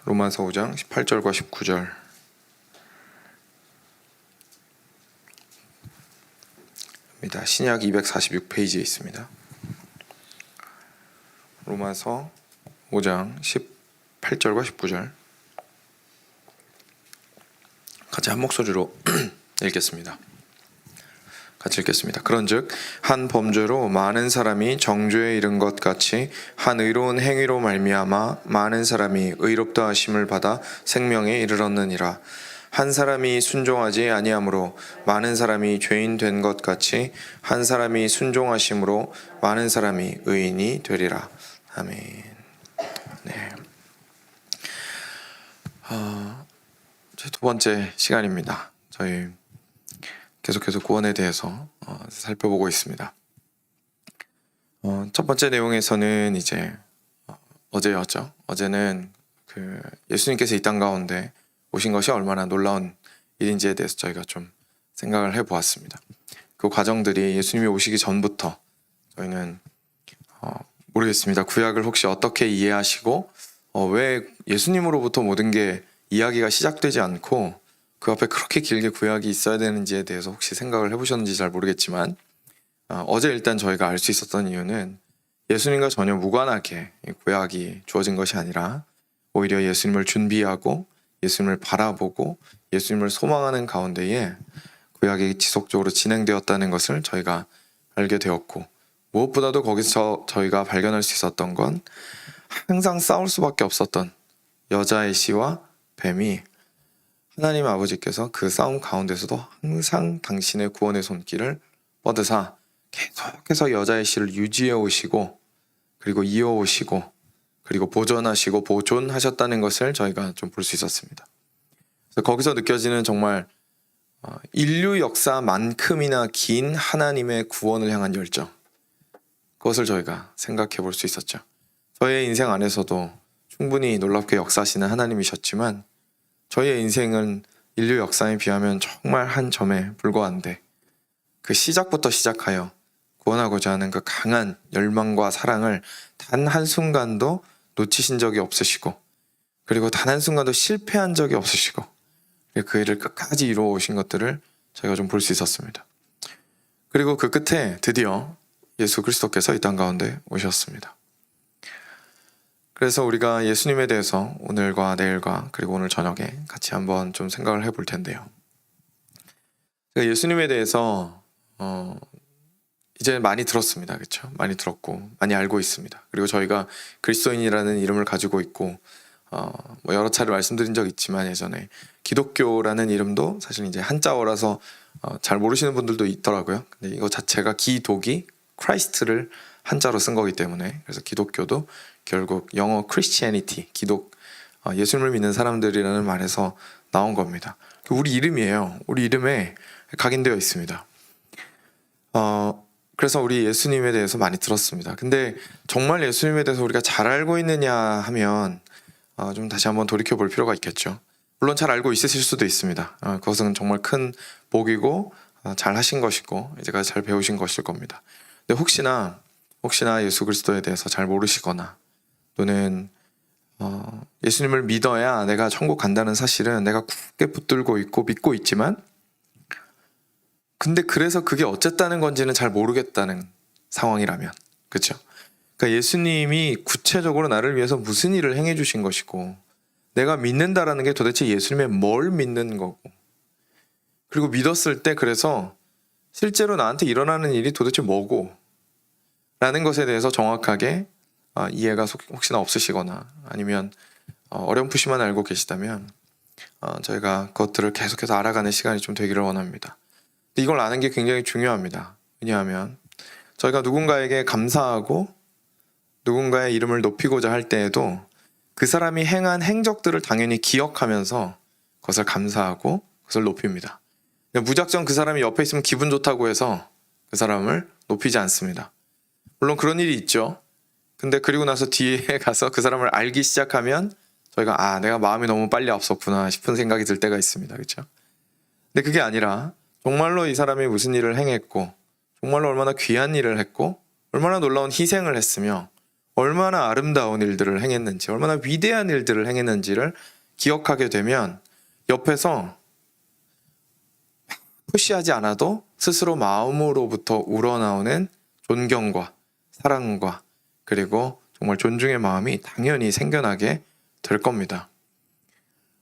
로마서 5장 18절과 19절 입니다. 신약 246페이지에 있습니다. 로마서 5장 18절과 19절 같이 한 목소리로 읽겠습니다. 같이 읽겠습니다. 그런즉 한 범죄로 많은 사람이 정죄에 이른 것 같이 한 의로운 행위로 말미암아 많은 사람이 의롭다 하심을 받아 생명에 이르렀느니라. 한 사람이 순종하지 아니함으로 많은 사람이 죄인 된 것 같이 한 사람이 순종하심으로 많은 사람이 의인이 되리라. 아멘. 네. 제 두 번째 시간입니다. 저희 계속해서 구원에 대해서 살펴보고 있습니다. 첫 번째 내용에서는 이제 어제였죠. 어제는 예수님께서 이 땅 가운데 오신 것이 얼마나 놀라운 일인지에 대해서 저희가 좀 생각을 해보았습니다. 그 과정들이 예수님이 오시기 전부터 저희는 모르겠습니다. 구약을 혹시 어떻게 이해하시고 왜 예수님으로부터 모든 게 이야기가 시작되지 않고 그 앞에 그렇게 길게 구약이 있어야 되는지에 대해서 혹시 생각을 해보셨는지 잘 모르겠지만 어제 일단 저희가 알 수 있었던 이유는 예수님과 전혀 무관하게 구약이 주어진 것이 아니라 오히려 예수님을 준비하고 예수님을 바라보고 예수님을 소망하는 가운데에 구약이 지속적으로 진행되었다는 것을 저희가 알게 되었고, 무엇보다도 거기서 저희가 발견할 수 있었던 건 항상 싸울 수밖에 없었던 여자의 씨와 뱀이 하나님 아버지께서 그 싸움 가운데서도 항상 당신의 구원의 손길을 뻗으사 계속해서 여자의 씨를 유지해 오시고 그리고 이어 오시고 그리고 보존하시고 보존하셨다는 것을 저희가 좀 볼 수 있었습니다. 그래서 거기서 느껴지는 정말 인류 역사만큼이나 긴 하나님의 구원을 향한 열정, 그것을 저희가 생각해 볼 수 있었죠. 저의 인생 안에서도 충분히 놀랍게 역사하시는 하나님이셨지만 저희의 인생은 인류 역사에 비하면 정말 한 점에 불과한데 그 시작부터 시작하여 구원하고자 하는 그 강한 열망과 사랑을 단 한순간도 놓치신 적이 없으시고 그리고 단 한순간도 실패한 적이 없으시고 그 일을 끝까지 이루어 오신 것들을 저희가 좀 볼 수 있었습니다. 그리고 그 끝에 드디어 예수 그리스도께서 이 땅 가운데 오셨습니다. 그래서 우리가 예수님에 대해서 오늘과 내일과 그리고 오늘 저녁에 같이 한번 좀 생각을 해볼 텐데요. 예수님에 대해서 이제 많이 들었습니다. 그렇죠? 많이 들었고 많이 알고 있습니다. 그리고 저희가 그리스도인이라는 이름을 가지고 있고 여러 차례 말씀드린 적 있지만 예전에 기독교라는 이름도 사실 이제 한자어라서 잘 모르시는 분들도 있더라고요. 근데 이거 자체가 기독이 크라이스트를 한자로 쓴 거기 때문에 그래서 기독교도 결국 영어 Christianity, 예수님을 믿는 사람들이라는 말에서 나온 겁니다. 우리 이름이에요. 우리 이름에 각인되어 있습니다. 그래서 우리 예수님에 대해서 많이 들었습니다. 근데 정말 예수님에 대해서 우리가 잘 알고 있느냐 하면 좀 다시 한번 돌이켜 볼 필요가 있겠죠. 물론 잘 알고 있으실 수도 있습니다. 그것은 정말 큰 복이고 잘 하신 것이고 이제까지 잘 배우신 것일 겁니다. 근데 혹시나 예수 그리스도에 대해서 잘 모르시거나 또는 예수님을 믿어야 내가 천국 간다는 사실은 내가 굳게 붙들고 있고 믿고 있지만 근데 그래서 그게 어쨌다는 건지는 잘 모르겠다는 상황이라면, 그렇죠? 그러니까 예수님이 구체적으로 나를 위해서 무슨 일을 행해 주신 것이고 내가 믿는다라는 게 도대체 예수님의 뭘 믿는 거고 그리고 믿었을 때 그래서 실제로 나한테 일어나는 일이 도대체 뭐고 라는 것에 대해서 정확하게 이해가 혹시나 없으시거나 아니면 어렴풋이만 알고 계시다면 저희가 그것들을 계속해서 알아가는 시간이 좀 되기를 원합니다. 이걸 아는 게 굉장히 중요합니다. 왜냐하면 저희가 누군가에게 감사하고 누군가의 이름을 높이고자 할 때에도 그 사람이 행한 행적들을 당연히 기억하면서 그것을 감사하고 그것을 높입니다. 무작정 그 사람이 옆에 있으면 기분 좋다고 해서 그 사람을 높이지 않습니다. 물론 그런 일이 있죠. 근데 그리고 나서 뒤에 가서 그 사람을 알기 시작하면 저희가 내가 마음이 너무 빨리 앞섰구나 싶은 생각이 들 때가 있습니다. 그렇죠? 근데 그게 아니라 정말로 이 사람이 무슨 일을 행했고 정말로 얼마나 귀한 일을 했고 얼마나 놀라운 희생을 했으며 얼마나 아름다운 일들을 행했는지, 얼마나 위대한 일들을 행했는지를 기억하게 되면 옆에서 푸시하지 않아도 스스로 마음으로부터 우러나오는 존경과 사랑과 그리고 정말 존중의 마음이 당연히 생겨나게 될 겁니다.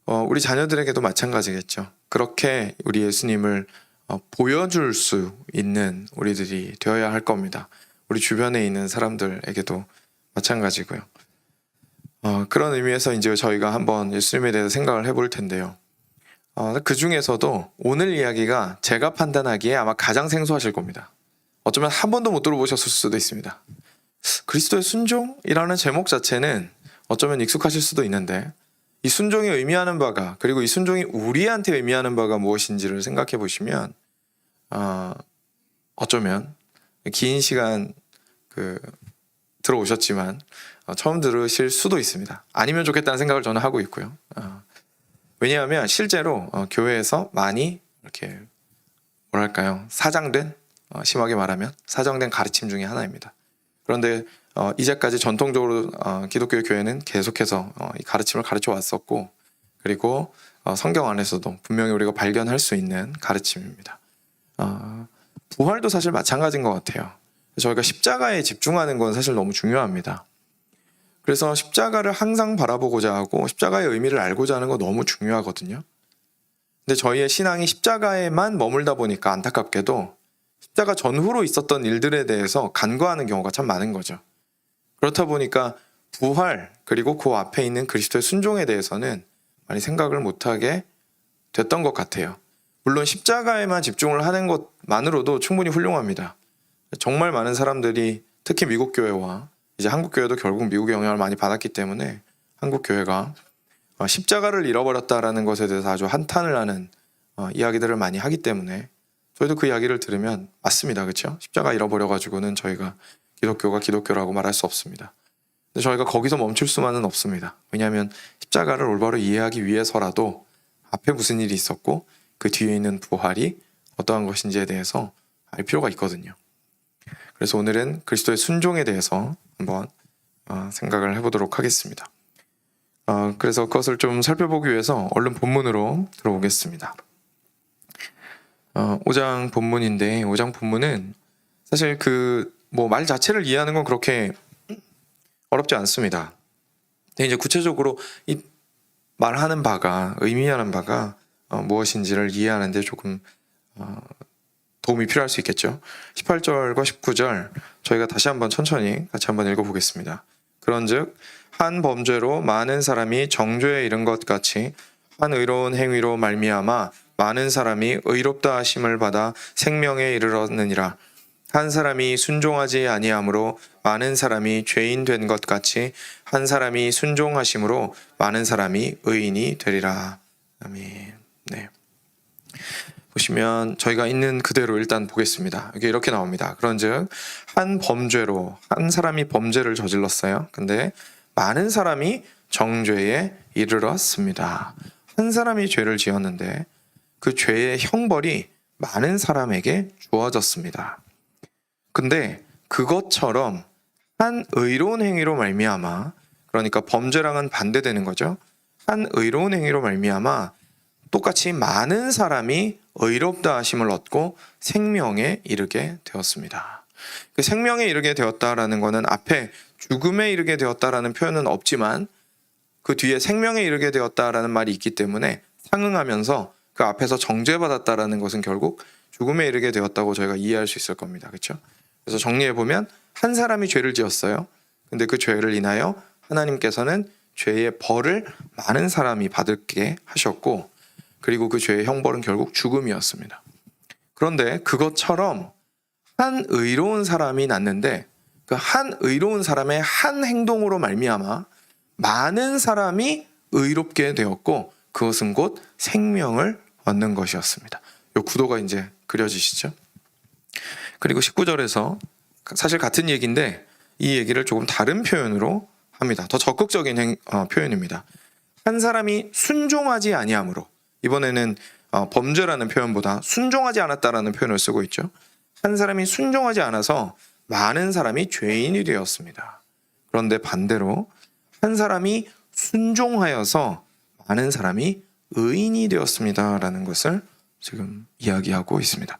우리 자녀들에게도 마찬가지겠죠. 그렇게 우리 예수님을 보여줄 수 있는 우리들이 되어야 할 겁니다. 우리 주변에 있는 사람들에게도 마찬가지고요. 그런 의미에서 이제 저희가 한번 예수님에 대해서 생각을 해볼 텐데요. 그 중에서도 오늘 이야기가 제가 판단하기에 아마 가장 생소하실 겁니다. 어쩌면 한 번도 못 들어보셨을 수도 있습니다. 그리스도의 순종이라는 제목 자체는 어쩌면 익숙하실 수도 있는데 이 순종이 의미하는 바가 그리고 이 순종이 우리한테 의미하는 바가 무엇인지를 생각해 보시면 어쩌면 긴 시간 들어오셨지만 처음 들으실 수도 있습니다. 아니면 좋겠다는 생각을 저는 하고 있고요. 왜냐하면 실제로 교회에서 많이 이렇게 뭐랄까요 사장된 심하게 말하면 사정된 가르침 중에 하나입니다. 그런데 이제까지 전통적으로 기독교 교회는 계속해서 이 가르침을 가르쳐 왔었고 그리고 성경 안에서도 분명히 우리가 발견할 수 있는 가르침입니다. 부활도 사실 마찬가지인 것 같아요. 저희가 십자가에 집중하는 건 사실 너무 중요합니다. 그래서 십자가를 항상 바라보고자 하고 십자가의 의미를 알고자 하는 거 너무 중요하거든요. 근데 저희의 신앙이 십자가에만 머물다 보니까 안타깝게도 십자가 전후로 있었던 일들에 대해서 간과하는 경우가 참 많은 거죠. 그렇다 보니까 부활 그리고 그 앞에 있는 그리스도의 순종에 대해서는 많이 생각을 못하게 됐던 것 같아요. 물론 십자가에만 집중을 하는 것만으로도 충분히 훌륭합니다. 정말 많은 사람들이 특히 미국 교회와 이제 한국 교회도 결국 미국의 영향을 많이 받았기 때문에 한국 교회가 십자가를 잃어버렸다라는 것에 대해서 아주 한탄을 하는 이야기들을 많이 하기 때문에 저희도 그 이야기를 들으면 맞습니다. 그렇죠? 십자가 잃어버려가지고는 저희가 기독교가 기독교라고 말할 수 없습니다. 근데 저희가 거기서 멈출 수만은 없습니다. 왜냐하면 십자가를 올바로 이해하기 위해서라도 앞에 무슨 일이 있었고 그 뒤에 있는 부활이 어떠한 것인지에 대해서 알 필요가 있거든요. 그래서 오늘은 그리스도의 순종에 대해서 한번 생각을 해보도록 하겠습니다. 그래서 그것을 좀 살펴보기 위해서 얼른 본문으로 들어오겠습니다. 5장 본문인데 5장 본문은 사실 말 자체를 이해하는 건 그렇게 어렵지 않습니다. 근데 이제 구체적으로 이 말하는 바가 의미하는 바가 무엇인지를 이해하는 데 조금 도움이 필요할 수 있겠죠. 18절과 19절 저희가 다시 한번 천천히 같이 한번 읽어보겠습니다. 그런즉 한 범죄로 많은 사람이 정죄에 이른 것 같이 한 의로운 행위로 말미암아 많은 사람이 의롭다 하심을 받아 생명에 이르렀느니라. 한 사람이 순종하지 아니함으로 많은 사람이 죄인 된 것 같이 한 사람이 순종하심으로 많은 사람이 의인이 되리라. 아멘. 네. 보시면 저희가 있는 그대로 일단 보겠습니다. 여기 이렇게 나옵니다. 그런즉 한 범죄로 한 사람이 범죄를 저질렀어요. 근데 많은 사람이 정죄에 이르렀습니다. 한 사람이 죄를 지었는데 그 죄의 형벌이 많은 사람에게 주어졌습니다. 근데 그것처럼 한 의로운 행위로 말미암아 그러니까 범죄랑은 반대되는 거죠. 한 의로운 행위로 말미암아 똑같이 많은 사람이 의롭다 하심을 얻고 생명에 이르게 되었습니다. 그 생명에 이르게 되었다라는 것은 앞에 죽음에 이르게 되었다라는 표현은 없지만 그 뒤에 생명에 이르게 되었다라는 말이 있기 때문에 상응하면서 그 앞에서 정죄받았다라는 것은 결국 죽음에 이르게 되었다고 저희가 이해할 수 있을 겁니다. 그렇죠? 그래서 정리해보면 한 사람이 죄를 지었어요. 근데 그 죄를 인하여 하나님께서는 죄의 벌을 많은 사람이 받게 하셨고 그리고 그 죄의 형벌은 결국 죽음이었습니다. 그런데 그것처럼 한 의로운 사람이 났는데 그 한 의로운 사람의 한 행동으로 말미암아 많은 사람이 의롭게 되었고 그것은 곧 생명을 얻는 것이었습니다. 이 구도가 이제 그려지시죠? 그리고 19절에서 사실 같은 얘기인데 이 얘기를 조금 다른 표현으로 합니다. 더 적극적인 표현입니다. 한 사람이 순종하지 아니함으로 이번에는 범죄라는 표현보다 순종하지 않았다라는 표현을 쓰고 있죠. 한 사람이 순종하지 않아서 많은 사람이 죄인이 되었습니다. 그런데 반대로 한 사람이 순종하여서 많은 사람이 의인이 되었습니다라는 것을 지금 이야기하고 있습니다.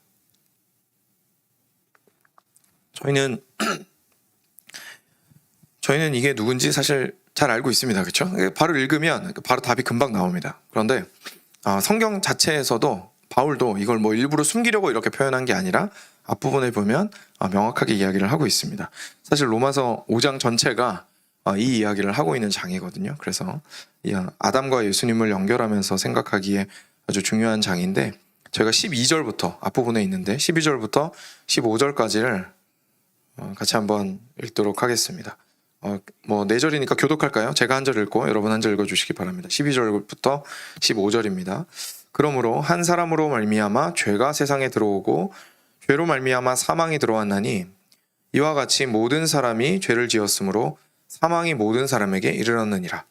저희는 이게 누군지 사실 잘 알고 있습니다. 그렇죠? 바로 읽으면 바로 답이 금방 나옵니다. 그런데 성경 자체에서도 바울도 이걸 뭐 일부러 숨기려고 이렇게 표현한 게 아니라 앞부분에 보면 명확하게 이야기를 하고 있습니다. 사실 로마서 5장 전체가 이 이야기를 하고 있는 장이거든요. 그래서 이 아담과 예수님을 연결하면서 생각하기에 아주 중요한 장인데, 제가 12절부터 앞부분에 있는데 12절부터 15절까지를 같이 한번 읽도록 하겠습니다. 뭐 4절이니까 교독할까요? 제가 한 절 읽고 여러분 한 절 읽어주시기 바랍니다. 12절부터 15절입니다. 그러므로 한 사람으로 말미암아 죄가 세상에 들어오고 죄로 말미암아 사망이 들어왔나니 이와 같이 모든 사람이 죄를 지었으므로 사망이 모든 사람에게 이르렀느니라.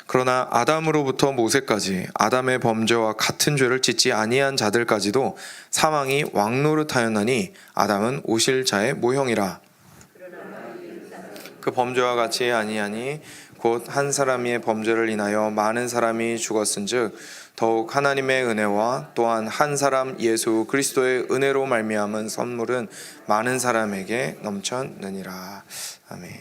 그러나 아담으로부터 모세까지 아담의 범죄와 같은 죄를 짓지 아니한 자들까지도 사망이 왕노릇하였나니 아담은 오실 자의 모형이라. 그 범죄와 같이 아니하니 곧 한 사람의 범죄를 인하여 많은 사람이 죽었은즉 더욱 하나님의 은혜와 또한 한 사람 예수 그리스도의 은혜로 말미암은 선물은 많은 사람에게 넘쳤느니라. 아멘.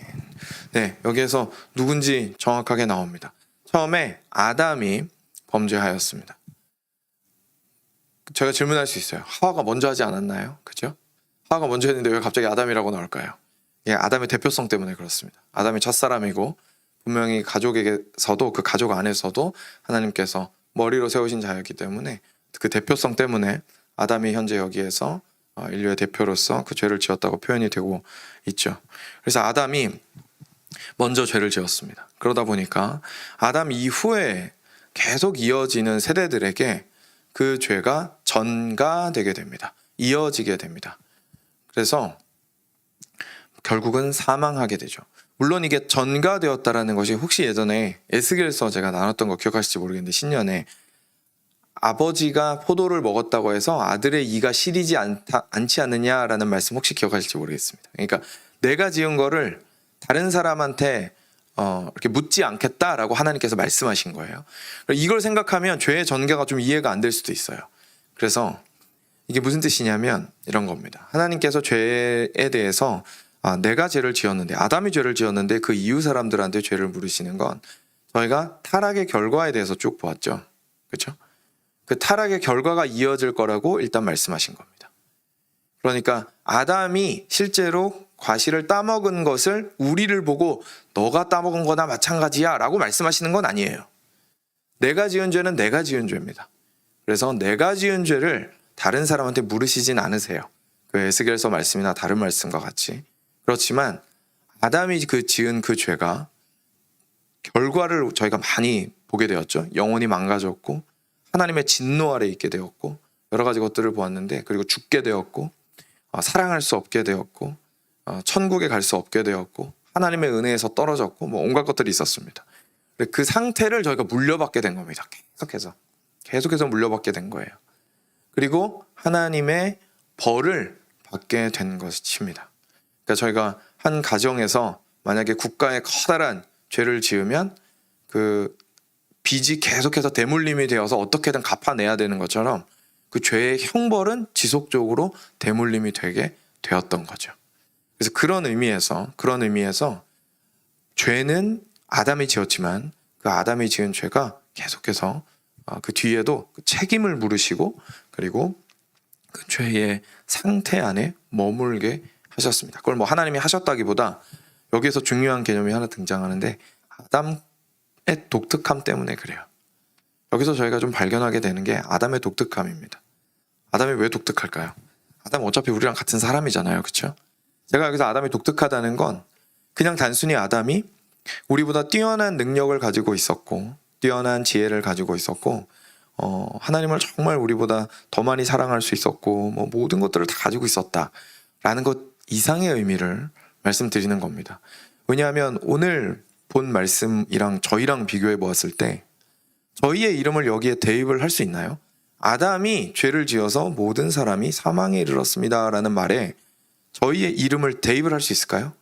네, 여기에서 누군지 정확하게 나옵니다. 처음에 아담이 범죄하였습니다. 제가 질문할 수 있어요. 하와가 먼저 하지 않았나요? 그죠? 하와가 먼저 했는데 왜 갑자기 아담이라고 나올까요? 예, 아담의 대표성 때문에 그렇습니다. 아담이 첫사람이고 분명히 가족에게서도 그 가족 안에서도 하나님께서 머리로 세우신 자였기 때문에 그 대표성 때문에 아담이 현재 여기에서 인류의 대표로서 그 죄를 지었다고 표현이 되고 있죠. 그래서 아담이 먼저 죄를 지었습니다. 그러다 보니까 아담 이후에 계속 이어지는 세대들에게 그 죄가 전가되게 됩니다. 이어지게 됩니다. 그래서 결국은 사망하게 되죠. 물론 이게 전가되었다라는 것이 혹시 예전에 에스겔서 제가 나눴던 거 기억하실지 모르겠는데 신년에 아버지가 포도를 먹었다고 해서 아들의 이가 시리지 않지 않느냐라는 말씀 혹시 기억하실지 모르겠습니다. 그러니까 내가 지은 거를 다른 사람한테 이렇게 묻지 않겠다라고 하나님께서 말씀하신 거예요. 이걸 생각하면 죄의 전가가 좀 이해가 안 될 수도 있어요. 그래서 이게 무슨 뜻이냐면 이런 겁니다. 하나님께서 죄에 대해서 내가 죄를 지었는데, 아담이 죄를 지었는데 그 이후 사람들한테 죄를 물으시는 건 저희가 타락의 결과에 대해서 쭉 보았죠. 그렇죠? 그 타락의 결과가 이어질 거라고 일단 말씀하신 겁니다. 그러니까 아담이 실제로 과실을 따먹은 것을 우리를 보고 너가 따먹은 거나 마찬가지야 라고 말씀하시는 건 아니에요. 내가 지은 죄는 내가 지은 죄입니다. 그래서 내가 지은 죄를 다른 사람한테 물으시진 않으세요. 그 에스겔서 말씀이나 다른 말씀과 같이. 그렇지만 아담이 지은 그 죄가 결과를 저희가 많이 보게 되었죠. 영혼이 망가졌고 하나님의 진노 아래 있게 되었고 여러 가지 것들을 보았는데, 그리고 죽게 되었고 사랑할 수 없게 되었고 천국에 갈 수 없게 되었고 하나님의 은혜에서 떨어졌고 뭐 온갖 것들이 있었습니다. 그 상태를 저희가 물려받게 된 겁니다. 계속해서 물려받게 된 거예요. 그리고 하나님의 벌을 받게 된 것입니다. 그러니까 저희가 한 가정에서 만약에 국가에 커다란 죄를 지으면 그 빚이 계속해서 대물림이 되어서 어떻게든 갚아내야 되는 것처럼 그 죄의 형벌은 지속적으로 대물림이 되게 되었던 거죠. 그래서 그런 의미에서 죄는 아담이 지었지만 그 아담이 지은 죄가 계속해서 그 뒤에도 그 책임을 물으시고 그리고 그 죄의 상태 안에 머물게 하셨습니다. 그걸 뭐 하나님이 하셨다기보다 여기에서 중요한 개념이 하나 등장하는데 아담의 독특함 때문에 그래요. 여기서 저희가 좀 발견하게 되는 게 아담의 독특함입니다. 아담이 왜 독특할까요? 아담 어차피 우리랑 같은 사람이잖아요. 그렇죠? 제가 여기서 아담이 독특하다는 건 그냥 단순히 아담이 우리보다 뛰어난 능력을 가지고 있었고 뛰어난 지혜를 가지고 있었고 하나님을 정말 우리보다 더 많이 사랑할 수 있었고 뭐 모든 것들을 다 가지고 있었다라는 것 이상의 의미를 말씀드리는 겁니다. 왜냐하면 오늘 본 말씀이랑 저희랑 비교해 보았을 때 저희의 이름을 여기에 대입을 할 수 있나요? 아담이 죄를 지어서 모든 사람이 사망에 이르렀습니다라는 말에 저희의 이름을 대입을 할 수 있을까요?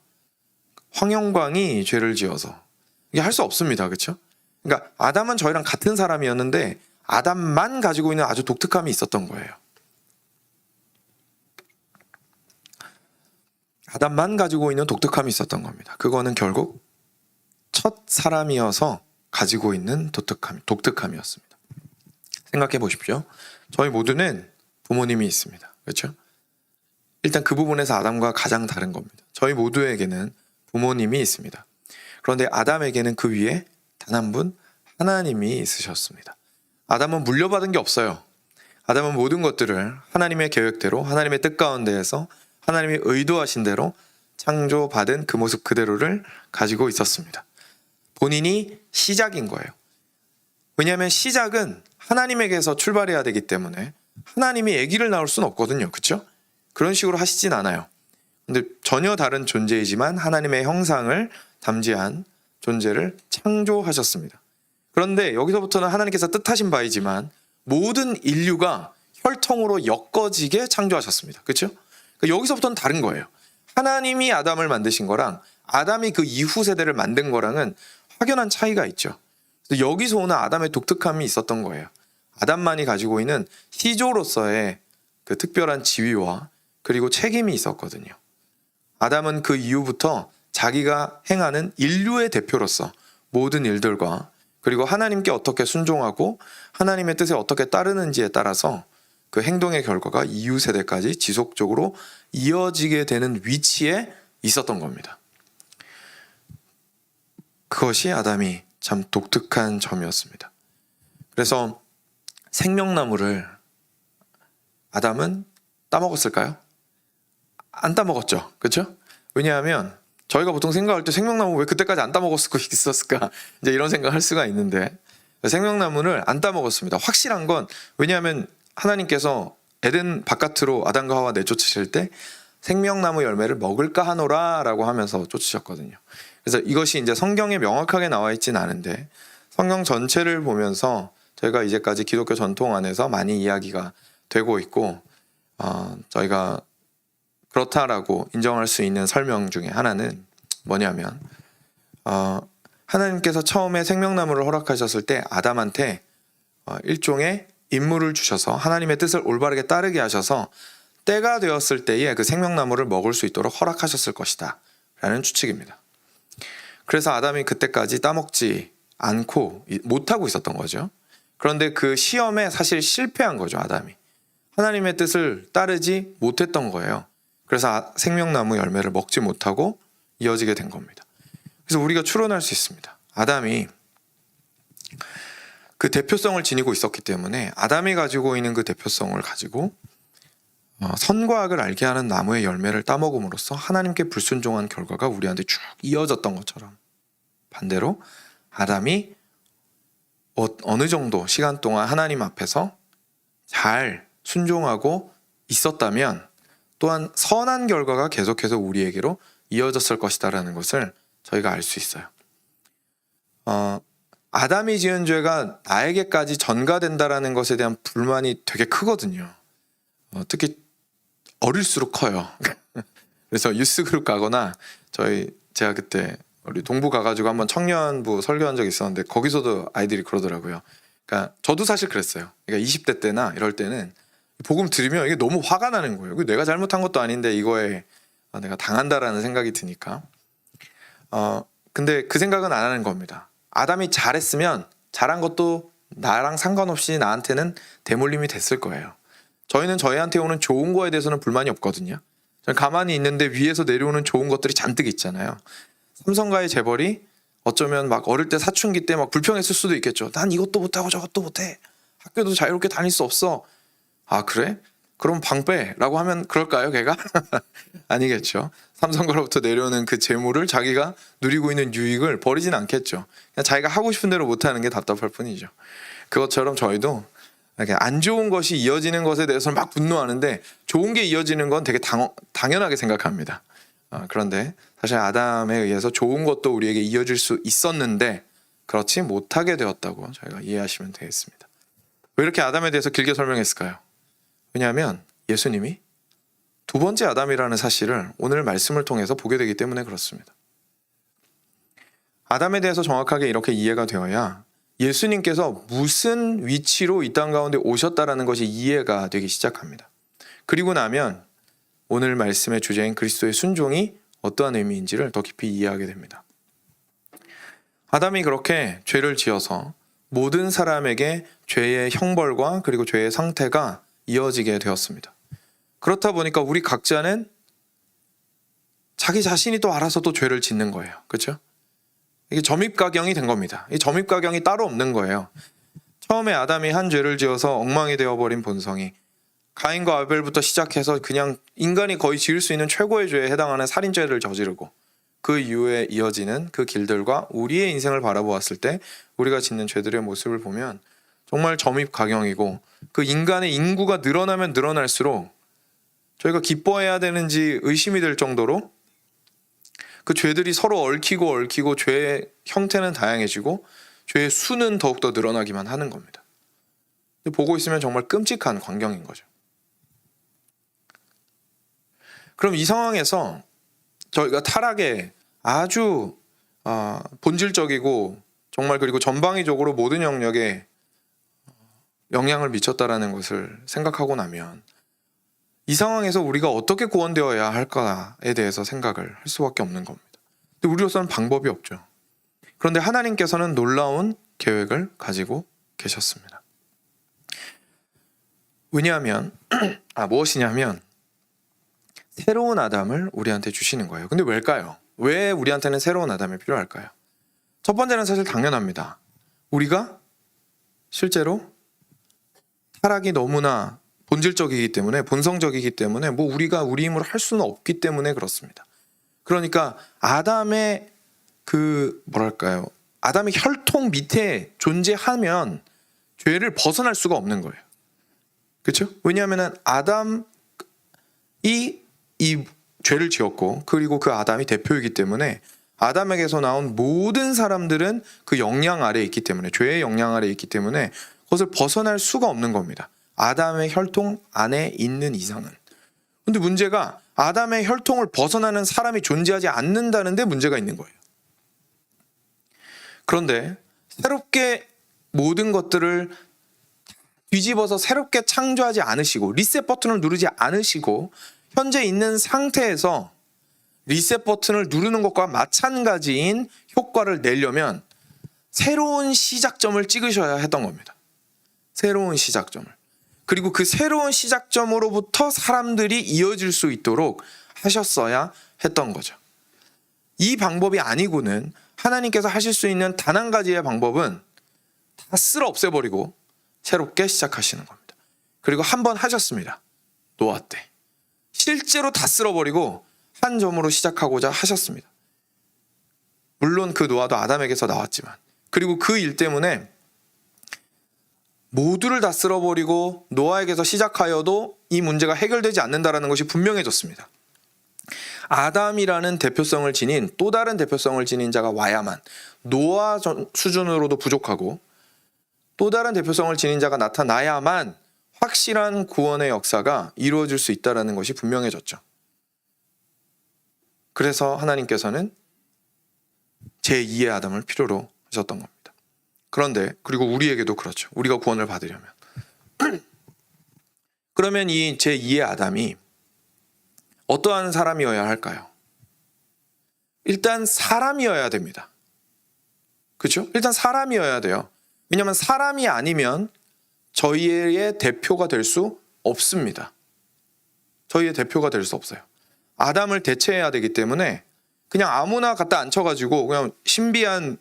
황영광이 죄를 지어서 이게 할 수 없습니다. 그렇죠? 그러니까 아담은 저희랑 같은 사람이었는데 아담만 가지고 있는 아주 독특함이 있었던 거예요. 아담만 가지고 있는 독특함이 있었던 겁니다. 그거는 결국 첫 사람이어서 가지고 있는 독특함이었습니다. 생각해 보십시오. 저희 모두는 부모님이 있습니다. 그렇죠? 일단 그 부분에서 아담과 가장 다른 겁니다. 저희 모두에게는 부모님이 있습니다. 그런데 아담에게는 그 위에 단 한 분 하나님이 있으셨습니다. 아담은 물려받은 게 없어요. 아담은 모든 것들을 하나님의 계획대로 하나님의 뜻 가운데에서 하나님이 의도하신 대로 창조받은 그 모습 그대로를 가지고 있었습니다. 본인이 시작인 거예요. 왜냐하면 시작은 하나님에게서 출발해야 되기 때문에 하나님이 아기를 낳을 수는 없거든요. 그렇죠? 그런 식으로 하시진 않아요. 근데 전혀 다른 존재이지만 하나님의 형상을 담지한 존재를 창조하셨습니다. 그런데 여기서부터는 하나님께서 뜻하신 바이지만 모든 인류가 혈통으로 엮어지게 창조하셨습니다. 그렇죠? 그러니까 여기서부터는 다른 거예요. 하나님이 아담을 만드신 거랑 아담이 그 이후 세대를 만든 거랑은 확연한 차이가 있죠. 그래서 여기서 오는 아담의 독특함이 있었던 거예요. 아담만이 가지고 있는 시조로서의 그 특별한 지위와 그리고 책임이 있었거든요. 아담은 그 이후부터 자기가 행하는 인류의 대표로서 모든 일들과 그리고 하나님께 어떻게 순종하고 하나님의 뜻에 어떻게 따르는지에 따라서 그 행동의 결과가 이후 세대까지 지속적으로 이어지게 되는 위치에 있었던 겁니다. 그것이 아담이 참 독특한 점이었습니다. 그래서 생명나무를 아담은 따먹었을까요? 안 따먹었죠. 그렇죠? 왜냐하면 저희가 보통 생각할 때 생명나무 왜 그때까지 안 따먹었을 수 있었을까? 이제 이런 생각을 할 수가 있는데 생명나무를 안 따먹었습니다. 확실한 건 왜냐하면 하나님께서 에덴 바깥으로 아담과 하와 내쫓으실 때 생명나무 열매를 먹을까 하노라 라고 하면서 쫓으셨거든요. 그래서 이것이 이제 성경에 명확하게 나와 있진 않은데 성경 전체를 보면서 저희가 이제까지 기독교 전통 안에서 많이 이야기가 되고 있고 저희가 그렇다라고 인정할 수 있는 설명 중에 하나는 뭐냐면 하나님께서 처음에 생명나무를 허락하셨을 때 아담한테 일종의 임무를 주셔서 하나님의 뜻을 올바르게 따르게 하셔서 때가 되었을 때에 그 생명나무를 먹을 수 있도록 허락하셨을 것이다 라는 추측입니다. 그래서 아담이 그때까지 따먹지 않고 못하고 있었던 거죠. 그런데 그 시험에 사실 실패한 거죠. 아담이 하나님의 뜻을 따르지 못했던 거예요. 그래서 생명나무 열매를 먹지 못하고 이어지게 된 겁니다. 그래서 우리가 추론할 수 있습니다. 아담이 그 대표성을 지니고 있었기 때문에 아담이 가지고 있는 그 대표성을 가지고 선과 악을 알게 하는 나무의 열매를 따먹음으로써 하나님께 불순종한 결과가 우리한테 쭉 이어졌던 것처럼 반대로 아담이 어느 정도 시간 동안 하나님 앞에서 잘 순종하고 있었다면 또한 선한 결과가 계속해서 우리에게로 이어졌을 것이다라는 것을 저희가 알 수 있어요. 아담이 지은 죄가 나에게까지 전가된다라는 것에 대한 불만이 되게 크거든요. 특히 어릴수록 커요. 그래서 유스그룹 가거나 제가 그때 우리 동부 가가지고 한번 청년부 설교한 적이 있었는데 거기서도 아이들이 그러더라고요. 그러니까 저도 사실 그랬어요. 그러니까 20대 때나 이럴 때는 복음 들으면 이게 너무 화가 나는 거예요. 내가 잘못한 것도 아닌데 이거에 내가 당한다라는 생각이 드니까. 근데 그 생각은 안 하는 겁니다. 아담이 잘했으면 잘한 것도 나랑 상관없이 나한테는 대물림이 됐을 거예요. 저희는 저희한테 오는 좋은 거에 대해서는 불만이 없거든요. 저는 가만히 있는데 위에서 내려오는 좋은 것들이 잔뜩 있잖아요. 삼성과의 재벌이 어쩌면 막 어릴 때 사춘기 때 막 불평했을 수도 있겠죠. 난 이것도 못하고 저것도 못해. 학교도 자유롭게 다닐 수 없어. 아 그래? 그럼 방 빼 라고 하면 그럴까요 걔가? 아니겠죠. 삼성가로부터 내려오는 그 재물을 자기가 누리고 있는 유익을 버리진 않겠죠. 그냥 자기가 하고 싶은 대로 못하는 게 답답할 뿐이죠. 그것처럼 저희도 안 좋은 것이 이어지는 것에 대해서는 막 분노하는데 좋은 게 이어지는 건 되게 당연하게 생각합니다. 그런데 사실 아담에 의해서 좋은 것도 우리에게 이어질 수 있었는데 그렇지 못하게 되었다고 저희가 이해하시면 되겠습니다. 왜 이렇게 아담에 대해서 길게 설명했을까요? 왜냐하면 예수님이 두 번째 아담이라는 사실을 오늘 말씀을 통해서 보게 되기 때문에 그렇습니다. 아담에 대해서 정확하게 이렇게 이해가 되어야 예수님께서 무슨 위치로 이 땅 가운데 오셨다라는 것이 이해가 되기 시작합니다. 그리고 나면 오늘 말씀의 주제인 그리스도의 순종이 어떠한 의미인지를 더 깊이 이해하게 됩니다. 아담이 그렇게 죄를 지어서 모든 사람에게 죄의 형벌과 그리고 죄의 상태가 이어지게 되었습니다. 그렇다 보니까 우리 각자는 자기 자신이 또 알아서 또 죄를 짓는 거예요. 그렇죠? 이게 점입가경이 된 겁니다. 이 점입가경이 따로 없는 거예요. 처음에 아담이 한 죄를 지어서 엉망이 되어버린 본성이 가인과 아벨부터 시작해서 그냥 인간이 거의 지을 수 있는 최고의 죄에 해당하는 살인죄를 저지르고 그 이후에 이어지는 그 길들과 우리의 인생을 바라보았을 때 우리가 짓는 죄들의 모습을 보면 정말 점입가경이고 그 인간의 인구가 늘어나면 늘어날수록 저희가 기뻐해야 되는지 의심이 될 정도로 그 죄들이 서로 얽히고 죄의 형태는 다양해지고 죄의 수는 더욱더 늘어나기만 하는 겁니다. 보고 있으면 정말 끔찍한 광경인 거죠. 그럼 이 상황에서 저희가 타락에 아주 본질적이고 정말 그리고 전방위적으로 모든 영역에 영향을 미쳤다라는 것을 생각하고 나면 이 상황에서 우리가 어떻게 구원되어야 할까에 대해서 생각을 할 수밖에 없는 겁니다. 근데 우리로서는 방법이 없죠. 그런데 하나님께서는 놀라운 계획을 가지고 계셨습니다. 왜냐하면 무엇이냐면 새로운 아담을 우리한테 주시는 거예요. 근데 왜일까요? 왜 우리한테는 새로운 아담이 필요할까요? 첫 번째는 사실 당연합니다. 우리가 실제로 타락이 너무나 본질적이기 때문에 본성적이기 때문에 우리가 우리 힘으로 할 수는 없기 때문에 그렇습니다. 그러니까 아담의 아담의 혈통 밑에 존재하면 죄를 벗어날 수가 없는 거예요. 그렇죠? 왜냐하면 아담이 이 죄를 지었고 그리고 그 아담이 대표이기 때문에 아담에게서 나온 모든 사람들은 그 영향 아래에 있기 때문에 죄의 영향 아래에 있기 때문에 그것을 벗어날 수가 없는 겁니다. 아담의 혈통 안에 있는 이상은. 근데 문제가 아담의 혈통을 벗어나는 사람이 존재하지 않는다는 데 문제가 있는 거예요. 그런데 새롭게 모든 것들을 뒤집어서 새롭게 창조하지 않으시고 리셋 버튼을 누르지 않으시고 현재 있는 상태에서 리셋 버튼을 누르는 것과 마찬가지인 효과를 내려면 새로운 시작점을 찍으셔야 했던 겁니다. 새로운 시작점을. 그리고 그 새로운 시작점으로부터 사람들이 이어질 수 있도록 하셨어야 했던 거죠. 이 방법이 아니고는 하나님께서 하실 수 있는 단 한 가지의 방법은 다 쓸어 없애버리고 새롭게 시작하시는 겁니다. 그리고 한 번 하셨습니다. 노아 때. 실제로 다 쓸어버리고 한 점으로 시작하고자 하셨습니다. 물론 그 노아도 아담에게서 나왔지만 그리고 그 일 때문에 모두를 다 쓸어버리고 노아에게서 시작하여도 이 문제가 해결되지 않는다는 것이 분명해졌습니다. 아담이라는 대표성을 지닌 또 다른 대표성을 지닌 자가 와야만 노아 수준으로도 부족하고 또 다른 대표성을 지닌 자가 나타나야만 확실한 구원의 역사가 이루어질 수 있다는 것이 분명해졌죠. 그래서 하나님께서는 제2의 아담을 필요로 하셨던 겁니다. 그런데 그리고 우리에게도 그렇죠. 우리가 구원을 받으려면 그러면 이 제2의 아담이 어떠한 사람이어야 할까요? 일단 사람이어야 됩니다. 그렇죠? 일단 사람이어야 돼요. 왜냐하면 사람이 아니면 저희의 대표가 될 수 없습니다. 저희의 대표가 될 수 없어요. 아담을 대체해야 되기 때문에 그냥 아무나 갖다 앉혀가지고 그냥 신비한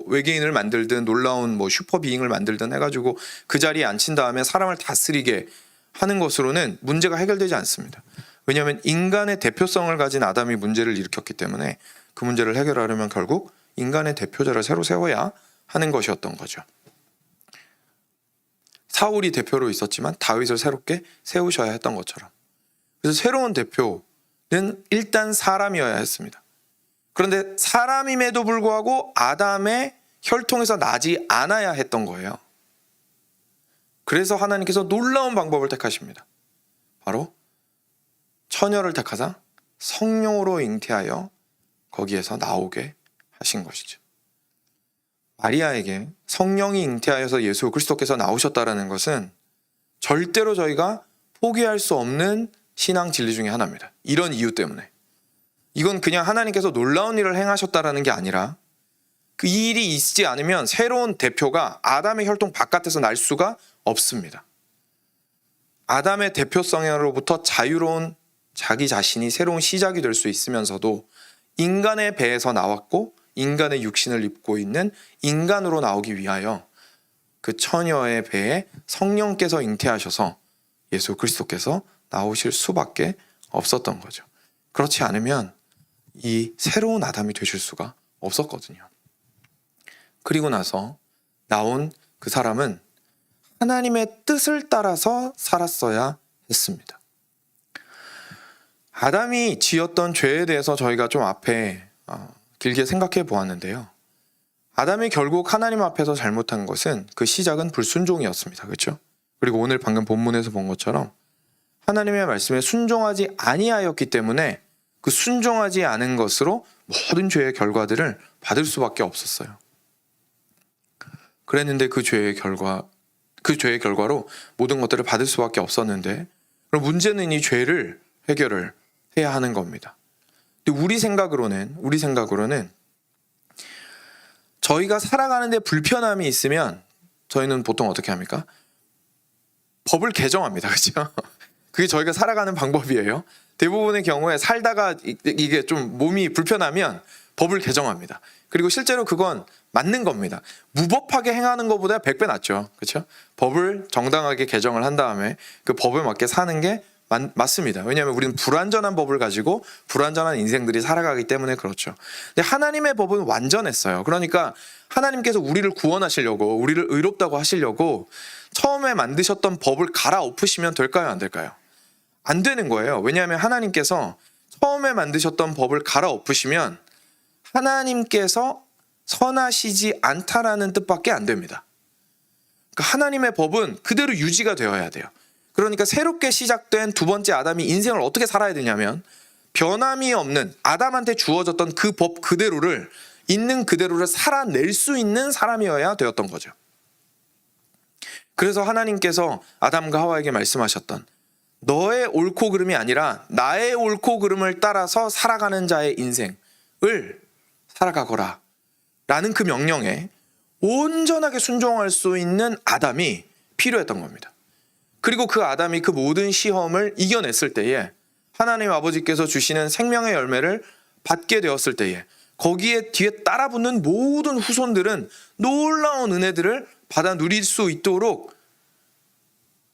외계인을 만들든 놀라운 슈퍼비잉을 만들든 해가지고 그 자리에 앉힌 다음에 사람을 다스리게 하는 것으로는 문제가 해결되지 않습니다. 왜냐하면 인간의 대표성을 가진 아담이 문제를 일으켰기 때문에 그 문제를 해결하려면 결국 인간의 대표자를 새로 세워야 하는 것이었던 거죠. 사울이 대표로 있었지만 다윗을 새롭게 세우셔야 했던 것처럼. 그래서 새로운 대표는 일단 사람이어야 했습니다. 그런데 사람임에도 불구하고 아담의 혈통에서 나지 않아야 했던 거예요. 그래서 하나님께서 놀라운 방법을 택하십니다. 바로 처녀를 택하사 성령으로 잉태하여 거기에서 나오게 하신 것이죠. 마리아에게 성령이 잉태하여서 예수 그리스도께서 나오셨다는 것은 절대로 저희가 포기할 수 없는 신앙 진리 중에 하나입니다. 이런 이유 때문에. 이건 그냥 하나님께서 놀라운 일을 행하셨다는 게 아니라 그 일이 있지 않으면 새로운 대표가 아담의 혈통 바깥에서 날 수가 없습니다. 아담의 대표성으로부터 자유로운 자기 자신이 새로운 시작이 될 수 있으면서도 인간의 배에서 나왔고 인간의 육신을 입고 있는 인간으로 나오기 위하여 그 처녀의 배에 성령께서 잉태하셔서 예수 그리스도께서 나오실 수밖에 없었던 거죠. 그렇지 않으면 이 새로운 아담이 되실 수가 없었거든요. 그리고 나서 나온 그 사람은 하나님의 뜻을 따라서 살았어야 했습니다. 아담이 지었던 죄에 대해서 저희가 좀 앞에 길게 생각해 보았는데요. 아담이 결국 하나님 앞에서 잘못한 것은 그 시작은 불순종이었습니다. 그렇죠? 그리고 오늘 방금 본문에서 본 것처럼 하나님의 말씀에 순종하지 아니하였기 때문에 그 순종하지 않은 것으로 모든 죄의 결과들을 받을 수밖에 없었어요. 그랬는데 그 죄의 결과로 모든 것들을 받을 수밖에 없었는데, 그럼 문제는 이 죄를 해결을 해야 하는 겁니다. 근데 우리 생각으로는 저희가 살아가는데 불편함이 있으면 저희는 보통 어떻게 합니까? 법을 개정합니다. 그렇죠? 그게 저희가 살아가는 방법이에요. 대부분의 경우에 살다가 이게 좀 몸이 불편하면 법을 개정합니다. 그리고 실제로 그건 맞는 겁니다. 무법하게 행하는 것보다 100배 낫죠. 그렇죠? 법을 정당하게 개정을 한 다음에 그 법에 맞게 사는 게 맞습니다. 왜냐하면 우리는 불완전한 법을 가지고 불완전한 인생들이 살아가기 때문에 그렇죠. 근데 하나님의 법은 완전했어요. 그러니까 하나님께서 우리를 구원하시려고, 우리를 의롭다고 하시려고 처음에 만드셨던 법을 갈아엎으시면 될까요? 안 될까요? 안 되는 거예요. 왜냐하면 하나님께서 처음에 만드셨던 법을 갈아엎으시면 하나님께서 선하시지 않다라는 뜻밖에 안 됩니다. 그러니까 하나님의 법은 그대로 유지가 되어야 돼요. 그러니까 새롭게 시작된 두 번째 아담이 인생을 어떻게 살아야 되냐면 변함이 없는 아담한테 주어졌던 그 법 그대로를 있는 그대로를 살아낼 수 있는 사람이어야 되었던 거죠. 그래서 하나님께서 아담과 하와에게 말씀하셨던 너의 옳고 그름이 아니라 나의 옳고 그름을 따라서 살아가는 자의 인생을 살아가거라 라는 그 명령에 온전하게 순종할 수 있는 아담이 필요했던 겁니다. 그리고 그 아담이 그 모든 시험을 이겨냈을 때에 하나님 아버지께서 주시는 생명의 열매를 받게 되었을 때에 거기에 뒤에 따라붙는 모든 후손들은 놀라운 은혜들을 받아 누릴 수 있도록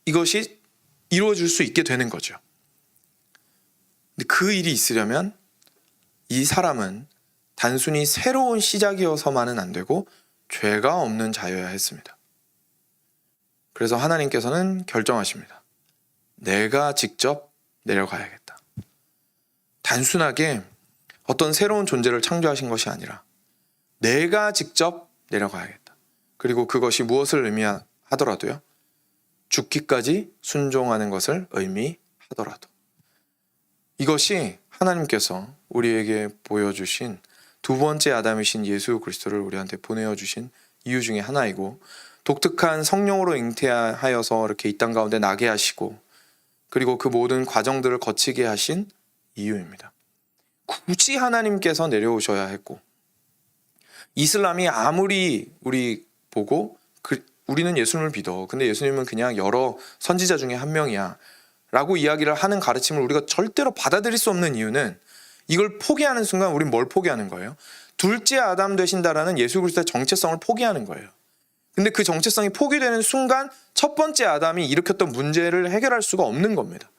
이것이 이루어질 수 있게 되는 거죠. 근데 그 일이 있으려면 이 사람은 단순히 새로운 시작이어서만은 안 되고 죄가 없는 자여야 했습니다. 그래서 하나님께서는 결정하십니다. 내가 직접 내려가야겠다. 단순하게 어떤 새로운 존재를 창조하신 것이 아니라 내가 직접 내려가야겠다. 그리고 그것이 무엇을 의미하더라도요. 죽기까지 순종하는 것을 의미하더라도. 이것이 하나님께서 우리에게 보여주신 두 번째 아담이신 예수 그리스도를 우리한테 보내어 주신 이유 중에 하나이고, 독특한 성령으로 잉태하여서 이렇게 이 땅 가운데 나게 하시고 그리고 그 모든 과정들을 거치게 하신 이유입니다. 굳이 하나님께서 내려오셔야 했고, 이슬람이 아무리 우리 보고 우리는 예수님을 믿어, 근데 예수님은 그냥 여러 선지자 중에 한 명이야 라고 이야기를 하는 가르침을 우리가 절대로 받아들일 수 없는 이유는 이걸 포기하는 순간 우린 뭘 포기하는 거예요? 둘째 아담 되신다라는 예수 그리스도의 정체성을 포기하는 거예요. 근데 그 정체성이 포기되는 순간 첫 번째 아담이 일으켰던 문제를 해결할 수가 없는 겁니다.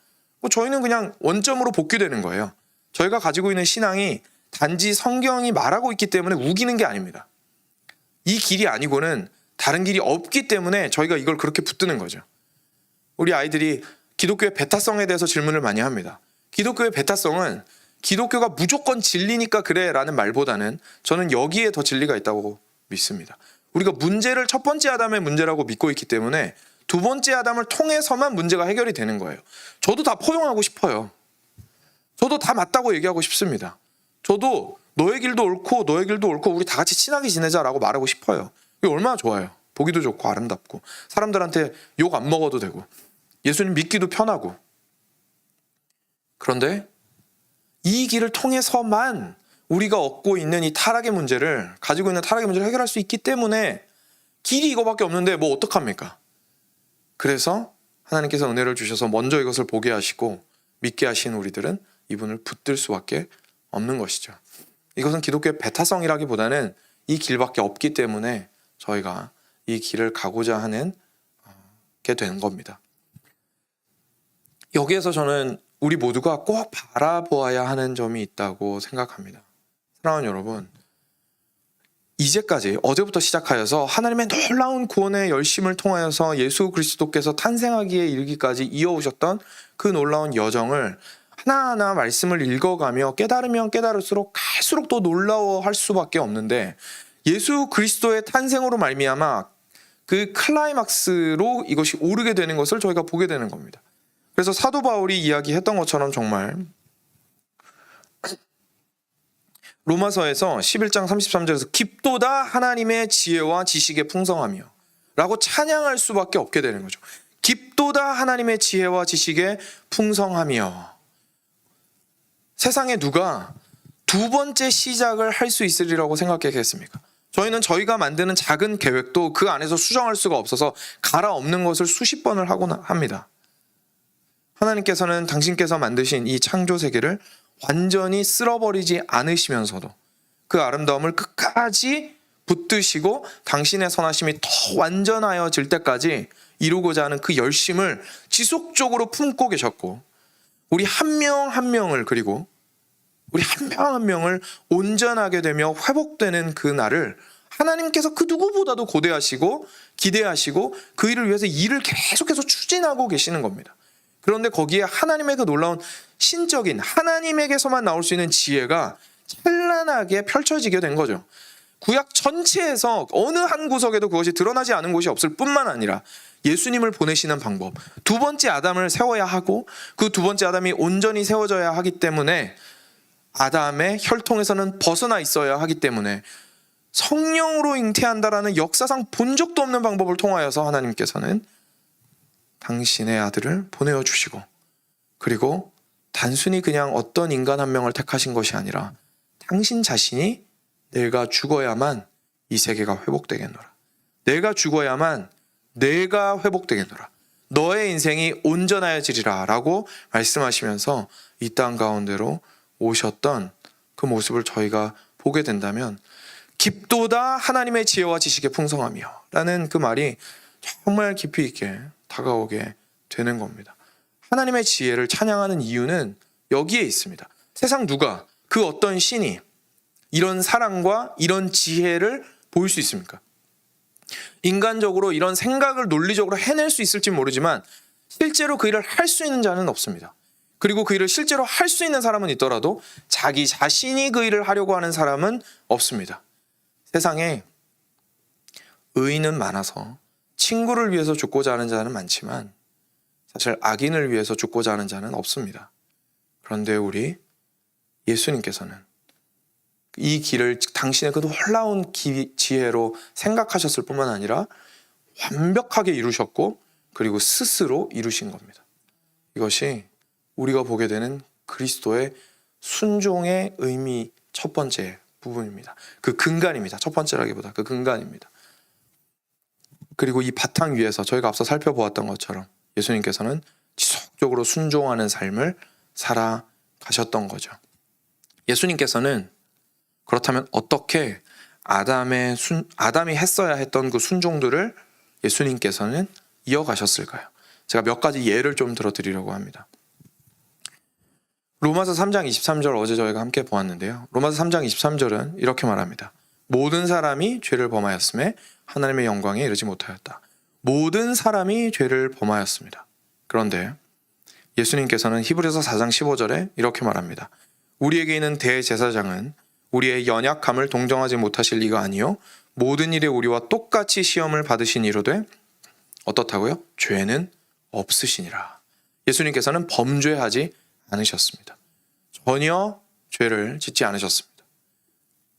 저희는 그냥 원점으로 복귀되는 거예요. 저희가 가지고 있는 신앙이 단지 성경이 말하고 있기 때문에 우기는 게 아닙니다. 이 길이 아니고는 다른 길이 없기 때문에 저희가 이걸 그렇게 붙드는 거죠. 우리 아이들이 기독교의 배타성에 대해서 질문을 많이 합니다. 기독교의 배타성은 기독교가 무조건 진리니까 그래 라는 말보다는 저는 여기에 더 진리가 있다고 믿습니다. 우리가 문제를 첫 번째 아담의 문제라고 믿고 있기 때문에 두 번째 아담을 통해서만 문제가 해결이 되는 거예요. 저도 다 포용하고 싶어요. 저도 다 맞다고 얘기하고 싶습니다. 저도 너의 길도 옳고 너의 길도 옳고 우리 다 같이 친하게 지내자라고 말하고 싶어요. 이게 얼마나 좋아요. 보기도 좋고 아름답고 사람들한테 욕 안 먹어도 되고 예수님 믿기도 편하고. 그런데 이 길을 통해서만 우리가 얻고 있는 이 타락의 문제를 가지고 있는 타락의 문제를 해결할 수 있기 때문에 길이 이거밖에 없는데 뭐 어떡합니까? 그래서 하나님께서 은혜를 주셔서 먼저 이것을 보게 하시고 믿게 하신 우리들은 이분을 붙들 수밖에 없는 것이죠. 이것은 기독교의 배타성이라기보다는 이 길밖에 없기 때문에 저희가 이 길을 가고자 하는 게 된 겁니다. 여기에서 저는 우리 모두가 꼭 바라보아야 하는 점이 있다고 생각합니다. 사랑하는 여러분, 이제까지 어제부터 시작하여서 하나님의 놀라운 구원의 열심을 통하여서 예수 그리스도께서 탄생하기에 이르기까지 이어오셨던 그 놀라운 여정을 하나하나 말씀을 읽어가며 깨달으면 깨달을수록 갈수록 더 놀라워할 수밖에 없는데, 예수 그리스도의 탄생으로 말미암아 그 클라이막스로 이것이 오르게 되는 것을 저희가 보게 되는 겁니다. 그래서 사도 바울이 이야기했던 것처럼 정말 로마서에서 11장 33절에서 깊도다 하나님의 지혜와 지식의 풍성하며 라고 찬양할 수밖에 없게 되는 거죠. 깊도다 하나님의 지혜와 지식의 풍성하며. 세상에 누가 두 번째 시작을 할 수 있으리라고 생각했겠습니까? 저희는 저희가 만드는 작은 계획도 그 안에서 수정할 수가 없어서 갈아엎는 것을 수십 번을 하곤 합니다. 하나님께서는 당신께서 만드신 이 창조 세계를 완전히 쓸어버리지 않으시면서도 그 아름다움을 끝까지 붙드시고 당신의 선하심이 더 완전하여질 때까지 이루고자 하는 그 열심을 지속적으로 품고 계셨고, 우리 한 명 한 명을, 그리고 우리 한 명 한 명을 온전하게 되며 회복되는 그 날을 하나님께서 그 누구보다도 고대하시고 기대하시고 그 일을 위해서 일을 계속해서 추진하고 계시는 겁니다. 그런데 거기에 하나님의 그 놀라운 신적인 하나님에게서만 나올 수 있는 지혜가 찬란하게 펼쳐지게 된 거죠. 구약 전체에서 어느 한 구석에도 그것이 드러나지 않은 곳이 없을 뿐만 아니라 예수님을 보내시는 방법, 두 번째 아담을 세워야 하고 그 두 번째 아담이 온전히 세워져야 하기 때문에 아담의 혈통에서는 벗어나 있어야 하기 때문에 성령으로 잉태한다라는 역사상 본 적도 없는 방법을 통하여서 하나님께서는 당신의 아들을 보내어 주시고, 그리고 단순히 그냥 어떤 인간 한 명을 택하신 것이 아니라 당신 자신이 내가 죽어야만 이 세계가 회복되겠노라, 내가 죽어야만 내가 회복되겠노라, 너의 인생이 온전하여지리라 라고 말씀하시면서 이 땅 가운데로 오셨던 그 모습을 저희가 보게 된다면, 깊도다 하나님의 지혜와 지식의 풍성하며 라는 그 말이 정말 깊이 있게 다가오게 되는 겁니다. 하나님의 지혜를 찬양하는 이유는 여기에 있습니다. 세상 누가, 그 어떤 신이 이런 사랑과 이런 지혜를 보일 수 있습니까? 인간적으로 이런 생각을 논리적으로 해낼 수 있을지 모르지만 실제로 그 일을 할 수 있는 자는 없습니다. 그리고 그 일을 실제로 할 수 있는 사람은 있더라도 자기 자신이 그 일을 하려고 하는 사람은 없습니다. 세상에 의인은 많아서 친구를 위해서 죽고자 하는 자는 많지만 사실 악인을 위해서 죽고자 하는 자는 없습니다. 그런데 우리 예수님께서는 이 길을 당신의 그 놀라운 지혜로 생각하셨을 뿐만 아니라 완벽하게 이루셨고 그리고 스스로 이루신 겁니다. 이것이 우리가 보게 되는 그리스도의 순종의 의미 첫 번째 부분입니다. 그 근간입니다. 첫 번째라기보다 그 근간입니다. 그리고 이 바탕 위에서 저희가 앞서 살펴보았던 것처럼 예수님께서는 지속적으로 순종하는 삶을 살아가셨던 거죠. 예수님께서는 그렇다면 어떻게 아담이 했어야 했던 그 순종들을 예수님께서는 이어가셨을까요? 제가 몇 가지 예를 좀 들어드리려고 합니다. 로마서 3장 23절 어제 저희가 함께 보았는데요. 로마서 3장 23절은 이렇게 말합니다. 모든 사람이 죄를 범하였음에 하나님의 영광에 이르지 못하였다. 모든 사람이 죄를 범하였습니다. 그런데 예수님께서는 히브리서 4장 15절에 이렇게 말합니다. 우리에게 있는 대제사장은 우리의 연약함을 동정하지 못하실 리가 아니요 모든 일에 우리와 똑같이 시험을 받으신 이로되 어떻다고요? 죄는 없으시니라. 예수님께서는 범죄하지 않으셨습니다. 전혀 죄를 짓지 않으셨습니다.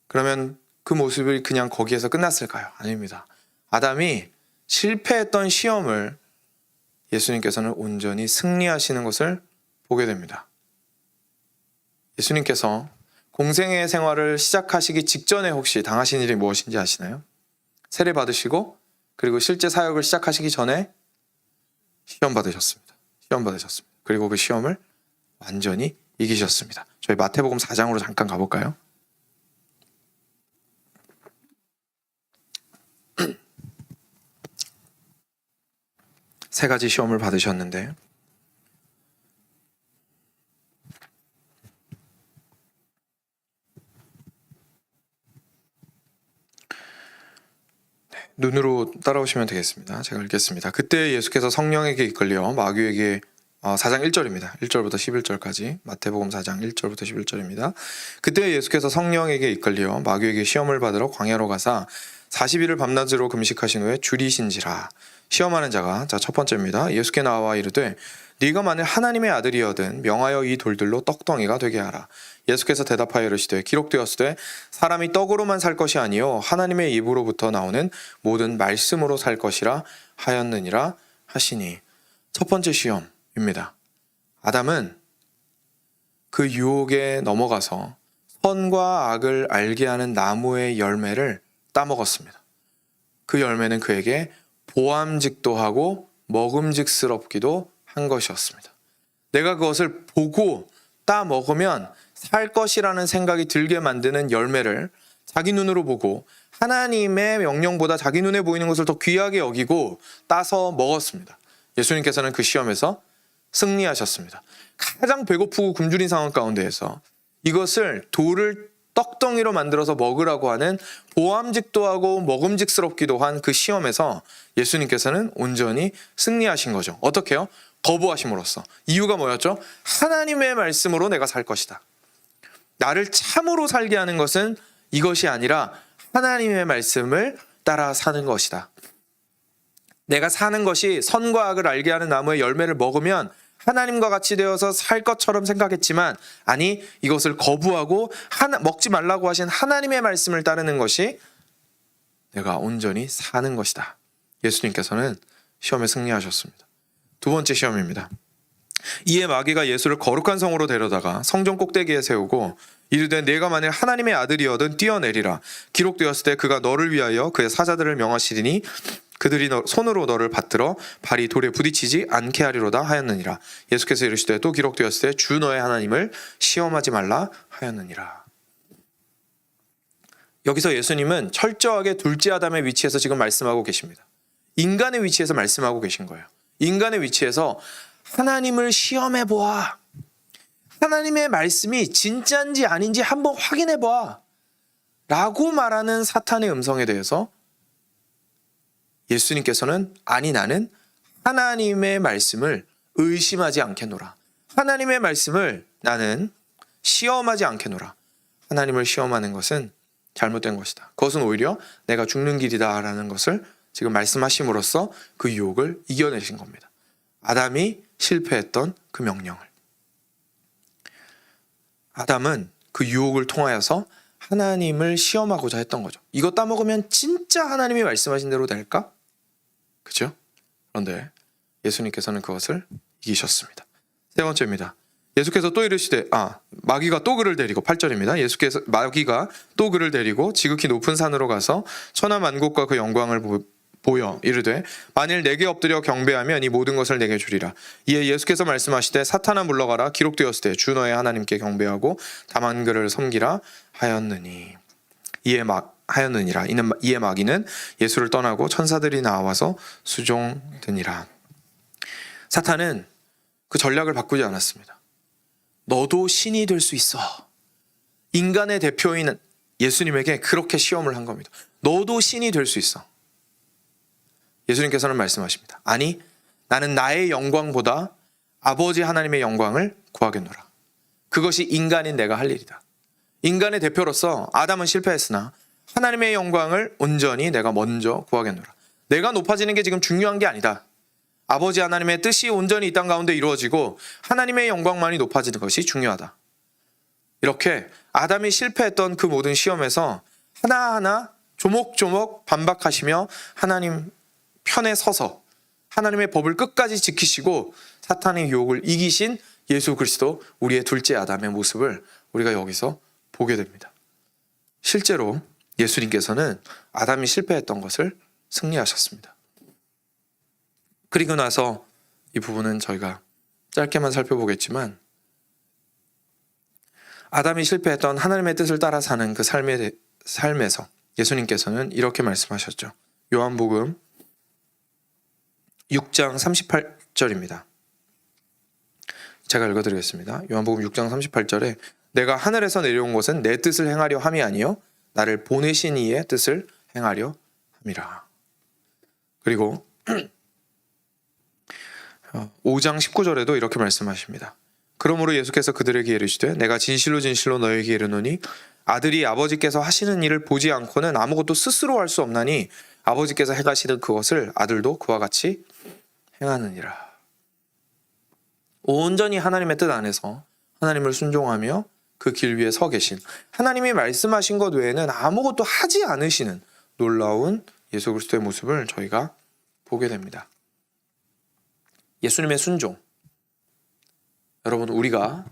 그러면 그 모습이 그냥 거기에서 끝났을까요? 아닙니다. 아담이 실패했던 시험을 예수님께서는 온전히 승리하시는 것을 보게 됩니다. 예수님께서 공생의 생활을 시작하시기 직전에 혹시 당하신 일이 무엇인지 아시나요? 세례 받으시고 그리고 실제 사역을 시작하시기 전에 시험 받으셨습니다. 그리고 그 시험을 완전히 이기셨습니다. 저희 마태복음 4장으로 잠깐 가볼까요? 세 가지 시험을 받으셨는데 눈으로 따라오시면 되겠습니다. 제가 읽겠습니다. 그때 예수께서 성령에게 이끌려 마귀에게 4장 1절입니다. 1절부터 11절까지 마태복음 4장 1절부터 11절입니다. 그때 예수께서 성령에게 이끌려 마귀에게 시험을 받으러 광야로 가사 40일을 밤낮으로 금식하신 후에 줄이신지라. 시험하는 자가 첫 번째입니다. 예수께 나와 이르되 네가 만일 하나님의 아들이여든 명하여 이 돌들로 떡덩이가 되게 하라. 예수께서 대답하여 이르시되 기록되었으되 사람이 떡으로만 살 것이 아니요 하나님의 입으로부터 나오는 모든 말씀으로 살 것이라 하였느니라 하시니. 첫 번째 시험입니다. 아담은 그 유혹에 넘어가서 선과 악을 알게 하는 나무의 열매를 따먹었습니다. 그 열매는 그에게 보암직도 하고 먹음직스럽기도 한 것이었습니다. 내가 그것을 보고 따 먹으면 살 것이라는 생각이 들게 만드는 열매를 자기 눈으로 보고 하나님의 명령보다 자기 눈에 보이는 것을 더 귀하게 여기고 따서 먹었습니다. 예수님께서는 그 시험에서 승리하셨습니다. 가장 배고프고 굶주린 상황 가운데에서 이것을 돌을 떡덩이로 만들어서 먹으라고 하는 보암직도 하고 먹음직스럽기도 한 그 시험에서 예수님께서는 온전히 승리하신 거죠. 어떻게 해요? 거부하심으로써. 이유가 뭐였죠? 하나님의 말씀으로 내가 살 것이다. 나를 참으로 살게 하는 것은 이것이 아니라 하나님의 말씀을 따라 사는 것이다. 내가 사는 것이 선과 악을 알게 하는 나무의 열매를 먹으면 하나님과 같이 되어서 살 것처럼 생각했지만 아니 이것을 거부하고 먹지 말라고 하신 하나님의 말씀을 따르는 것이 내가 온전히 사는 것이다. 예수님께서는 시험에 승리하셨습니다. 두 번째 시험입니다. 이에 마귀가 예수를 거룩한 성으로 데려다가 성전 꼭대기에 세우고 이르되 네가 만일 하나님의 아들이어든 뛰어내리라. 기록되었을 때 그가 너를 위하여 그의 사자들을 명하시리니 그들이 손으로 너를 받들어 발이 돌에 부딪히지 않게 하리로다 하였느니라. 예수께서 이르시되 또 기록되었을 때 주 너의 하나님을 시험하지 말라 하였느니라. 여기서 예수님은 철저하게 둘째 아담의 위치에서 지금 말씀하고 계십니다. 인간의 위치에서 말씀하고 계신 거예요. 인간의 위치에서 하나님을 시험해 보아. 하나님의 말씀이 진짜인지 아닌지 한번 확인해 보아. 라고 말하는 사탄의 음성에 대해서 예수님께서는 아니 나는 하나님의 말씀을 의심하지 않겠노라. 하나님의 말씀을 나는 시험하지 않겠노라. 하나님을 시험하는 것은 잘못된 것이다. 그것은 오히려 내가 죽는 길이다 라는 것을 지금 말씀하심으로써 그 유혹을 이겨내신 겁니다. 아담이 실패했던 그 명령을. 아담은 그 유혹을 통하여서 하나님을 시험하고자 했던 거죠. 이거 따먹으면 진짜 하나님이 말씀하신 대로 될까? 그죠? 그런데 예수님께서는 그것을 이기셨습니다. 세 번째입니다. 예수께서 또 이르시되 마귀가 또 그를 데리고 8절입니다. 마귀가 또 그를 데리고 지극히 높은 산으로 가서 천하 만국과 그 영광을 보여 이르되 만일 내게 엎드려 경배하면 이 모든 것을 내게 주리라. 이에 예수께서 말씀하시되 사탄아 물러가라. 기록되었을 때 주 너의 하나님께 경배하고 다만 그를 섬기라 하였느니. 이에 마귀는 예수를 떠나고 천사들이 나와서 수종드니라. 사탄은 그 전략을 바꾸지 않았습니다. 너도 신이 될 수 있어. 인간의 대표인 예수님에게 그렇게 시험을 한 겁니다. 너도 신이 될 수 있어. 예수님께서는 말씀하십니다. 아니, 나는 나의 영광보다 아버지 하나님의 영광을 구하겠노라. 그것이 인간인 내가 할 일이다. 인간의 대표로서 아담은 실패했으나 하나님의 영광을 온전히 내가 먼저 구하겠노라. 내가 높아지는 게 지금 중요한 게 아니다. 아버지 하나님의 뜻이 온전히 이 땅 가운데 이루어지고 하나님의 영광만이 높아지는 것이 중요하다. 이렇게 아담이 실패했던 그 모든 시험에서 하나하나 조목조목 반박하시며 하나님 편에 서서 하나님의 법을 끝까지 지키시고 사탄의 유혹을 이기신 예수 그리스도, 우리의 둘째 아담의 모습을 우리가 여기서 보게 됩니다. 실제로 예수님께서는 아담이 실패했던 것을 승리하셨습니다. 그리고 나서 이 부분은 저희가 짧게만 살펴보겠지만, 아담이 실패했던 하나님의 뜻을 따라 사는 그 삶에서 예수님께서는 이렇게 말씀하셨죠. 요한복음 6장 38절입니다. 제가 읽어드리겠습니다. 요한복음 6장 38절에 내가 하늘에서 내려온 것은 내 뜻을 행하려 함이 아니요 나를 보내신 이의 뜻을 행하려 함이라. 그리고 5장 19절에도 이렇게 말씀하십니다. 그러므로 예수께서 그들에게 이르시되 내가 진실로 진실로 너희에게 이르노니 아들이 아버지께서 하시는 일을 보지 않고는 아무것도 스스로 할 수 없나니 아버지께서 행하시는 그것을 아들도 그와 같이 행하느니라. 온전히 하나님의 뜻 안에서 하나님을 순종하며 그 길 위에 서 계신, 하나님이 말씀하신 것 외에는 아무것도 하지 않으시는 놀라운 예수 그리스도의 모습을 저희가 보게 됩니다. 예수님의 순종. 여러분, 우리가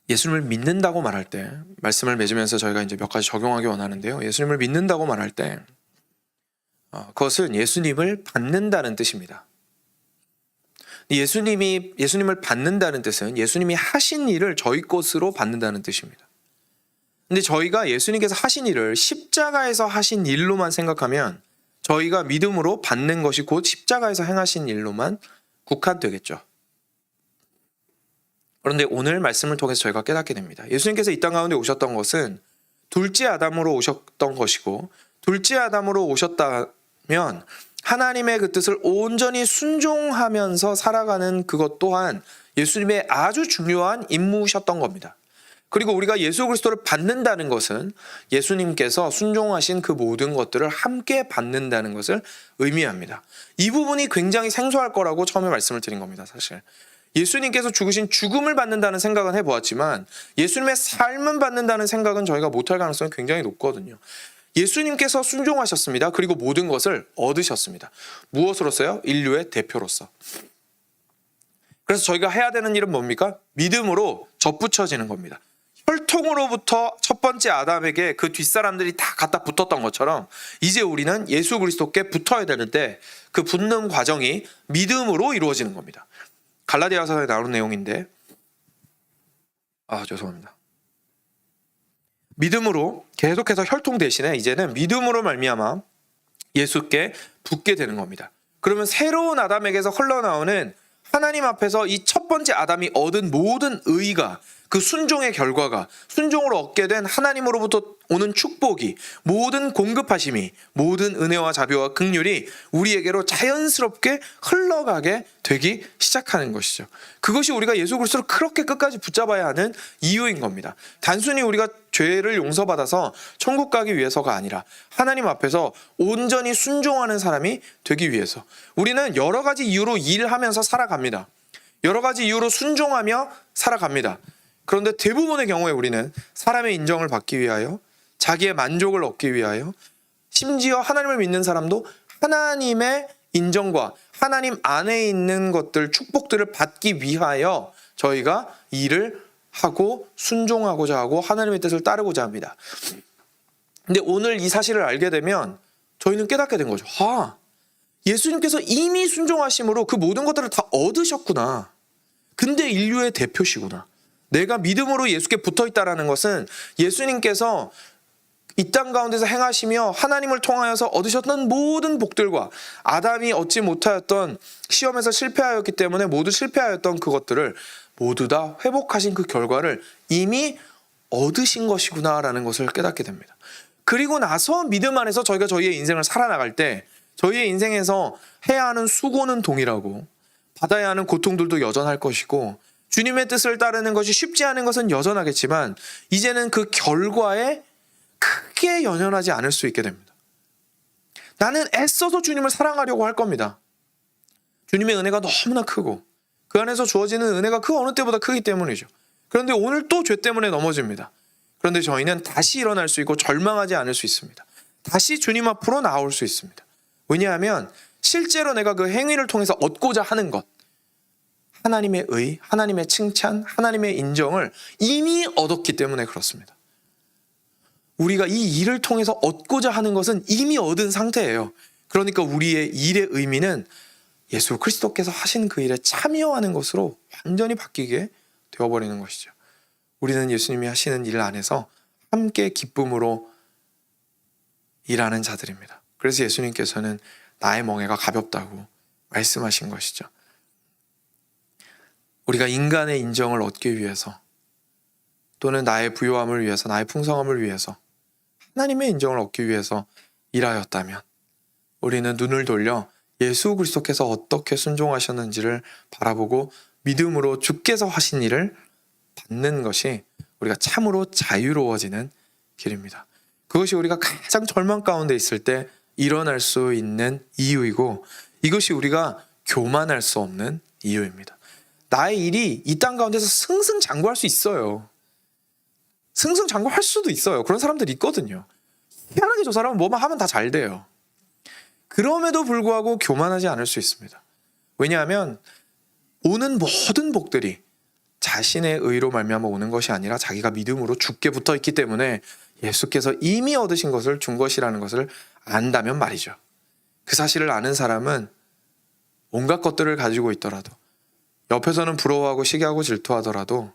예수님을 믿는다고 말할 때, 말씀을 맺으면서 저희가 이제 몇 가지 적용하기 원하는데요. 예수님을 믿는다고 말할 때 그것은 예수님을 받는다는 뜻입니다. 예수님을 받는다는 뜻은 예수님이 하신 일을 저희 것으로 받는다는 뜻입니다. 근데 저희가 예수님께서 하신 일을 십자가에서 하신 일로만 생각하면 저희가 믿음으로 받는 것이 곧 십자가에서 행하신 일로만 국한되겠죠. 그런데 오늘 말씀을 통해서 저희가 깨닫게 됩니다. 예수님께서 이 땅 가운데 오셨던 것은 둘째 아담으로 오셨던 것이고, 둘째 아담으로 오셨다면 하나님의 그 뜻을 온전히 순종하면서 살아가는 그것 또한 예수님의 아주 중요한 임무셨던 겁니다. 그리고 우리가 예수 그리스도를 받는다는 것은 예수님께서 순종하신 그 모든 것들을 함께 받는다는 것을 의미합니다. 이 부분이 굉장히 생소할 거라고 처음에 말씀을 드린 겁니다. 사실 예수님께서 죽으신 죽음을 받는다는 생각은 해보았지만 예수님의 삶은 받는다는 생각은 저희가 못할 가능성이 굉장히 높거든요. 예수님께서 순종하셨습니다. 그리고 모든 것을 얻으셨습니다. 무엇으로서요? 인류의 대표로서. 그래서 저희가 해야 되는 일은 뭡니까? 믿음으로 접붙여지는 겁니다. 혈통으로부터 첫 번째 아담에게 그 뒷사람들이 다 갖다 붙었던 것처럼 이제 우리는 예수 그리스도께 붙어야 되는데 그 붙는 과정이 믿음으로 이루어지는 겁니다. 갈라디아서에 나오는 내용인데 죄송합니다. 믿음으로 계속해서 혈통 대신에 이제는 믿음으로 말미암아 예수께 붙게 되는 겁니다. 그러면 새로운 아담에게서 흘러나오는 하나님 앞에서 이 첫 번째 아담이 얻은 모든 의가, 그 순종의 결과가, 순종으로 얻게 된 하나님으로부터 오는 축복이, 모든 공급하심이, 모든 은혜와 자비와 긍휼이 우리에게로 자연스럽게 흘러가게 되기 시작하는 것이죠. 그것이 우리가 예수 그리스도를 그렇게 끝까지 붙잡아야 하는 이유인 겁니다. 단순히 우리가 죄를 용서받아서 천국 가기 위해서가 아니라 하나님 앞에서 온전히 순종하는 사람이 되기 위해서. 우리는 여러 가지 이유로 일하면서 살아갑니다. 여러 가지 이유로 순종하며 살아갑니다. 그런데 대부분의 경우에 우리는 사람의 인정을 받기 위하여, 자기의 만족을 얻기 위하여, 심지어 하나님을 믿는 사람도 하나님의 인정과 하나님 안에 있는 것들, 축복들을 받기 위하여 저희가 일을 하고 순종하고자 하고 하나님의 뜻을 따르고자 합니다. 근데 오늘 이 사실을 알게 되면 저희는 깨닫게 된 거죠. 예수님께서 이미 순종하심으로 그 모든 것들을 다 얻으셨구나. 근데 인류의 대표시구나. 내가 믿음으로 예수께 붙어있다라는 것은 예수님께서 이 땅 가운데서 행하시며 하나님을 통하여서 얻으셨던 모든 복들과 아담이 얻지 못하였던, 시험에서 실패하였기 때문에 모두 실패하였던 그것들을 모두 다 회복하신 그 결과를 이미 얻으신 것이구나라는 것을 깨닫게 됩니다. 그리고 나서 믿음 안에서 저희가 저희의 인생을 살아나갈 때 저희의 인생에서 해야 하는 수고는 동일하고 받아야 하는 고통들도 여전할 것이고 주님의 뜻을 따르는 것이 쉽지 않은 것은 여전하겠지만 이제는 그 결과에 크게 함께 연연하지 않을 수 있게 됩니다. 나는 애써서 주님을 사랑하려고 할 겁니다. 주님의 은혜가 너무나 크고 그 안에서 주어지는 은혜가 그 어느 때보다 크기 때문이죠. 그런데 오늘 또 죄 때문에 넘어집니다. 그런데 저희는 다시 일어날 수 있고 절망하지 않을 수 있습니다. 다시 주님 앞으로 나올 수 있습니다. 왜냐하면 실제로 내가 그 행위를 통해서 얻고자 하는 것, 하나님의 의, 하나님의 칭찬, 하나님의 인정을 이미 얻었기 때문에 그렇습니다. 우리가 이 일을 통해서 얻고자 하는 것은 이미 얻은 상태예요. 그러니까 우리의 일의 의미는 예수 그리스도께서 하신 그 일에 참여하는 것으로 완전히 바뀌게 되어버리는 것이죠. 우리는 예수님이 하시는 일 안에서 함께 기쁨으로 일하는 자들입니다. 그래서 예수님께서는 나의 멍에가 가볍다고 말씀하신 것이죠. 우리가 인간의 인정을 얻기 위해서 또는 나의 부요함을 위해서, 나의 풍성함을 위해서, 하나님의 인정을 얻기 위해서 일하였다면 우리는 눈을 돌려 예수 그리스도께서 어떻게 순종하셨는지를 바라보고 믿음으로 주께서 하신 일을 받는 것이 우리가 참으로 자유로워지는 길입니다. 그것이 우리가 가장 절망 가운데 있을 때 일어날 수 있는 이유이고 이것이 우리가 교만할 수 없는 이유입니다. 나의 일이 이 땅 가운데서 승승장구할 수 있어요. 승승장구할 수도 있어요. 그런 사람들이 있거든요. 희한하게 저 사람은 뭐만 하면 다 잘 돼요. 그럼에도 불구하고 교만하지 않을 수 있습니다. 왜냐하면 오는 모든 복들이 자신의 의로 말미암아 오는 것이 아니라 자기가 믿음으로 주께 붙어 있기 때문에 예수께서 이미 얻으신 것을 준 것이라는 것을 안다면 말이죠. 그 사실을 아는 사람은 온갖 것들을 가지고 있더라도 옆에서는 부러워하고 시기하고 질투하더라도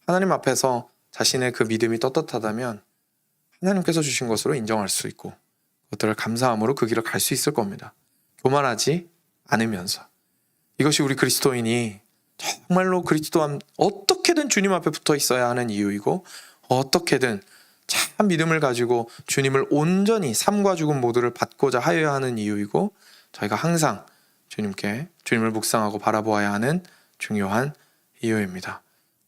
하나님 앞에서 자신의 그 믿음이 떳떳하다면 하나님께서 주신 것으로 인정할 수 있고 그것들을 감사함으로 그 길을 갈 수 있을 겁니다. 교만하지 않으면서. 이것이 우리 그리스도인이 정말로 그리스도 어떻게든 주님 앞에 붙어 있어야 하는 이유이고 어떻게든 참 믿음을 가지고 주님을 온전히 삶과 죽음 모두를 받고자 하여야 하는 이유이고 저희가 항상 주님을 묵상하고 바라보아야 하는 중요한 이유입니다.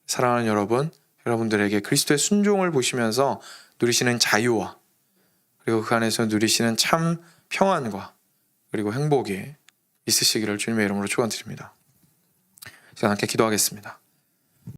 사랑하는 여러분, 여러분들에게 그리스도의 순종을 보시면서 누리시는 자유와 그리고 그 안에서 누리시는 참 평안과 그리고 행복이 있으시기를 주님의 이름으로 축원드립니다. 시간 함께 기도하겠습니다.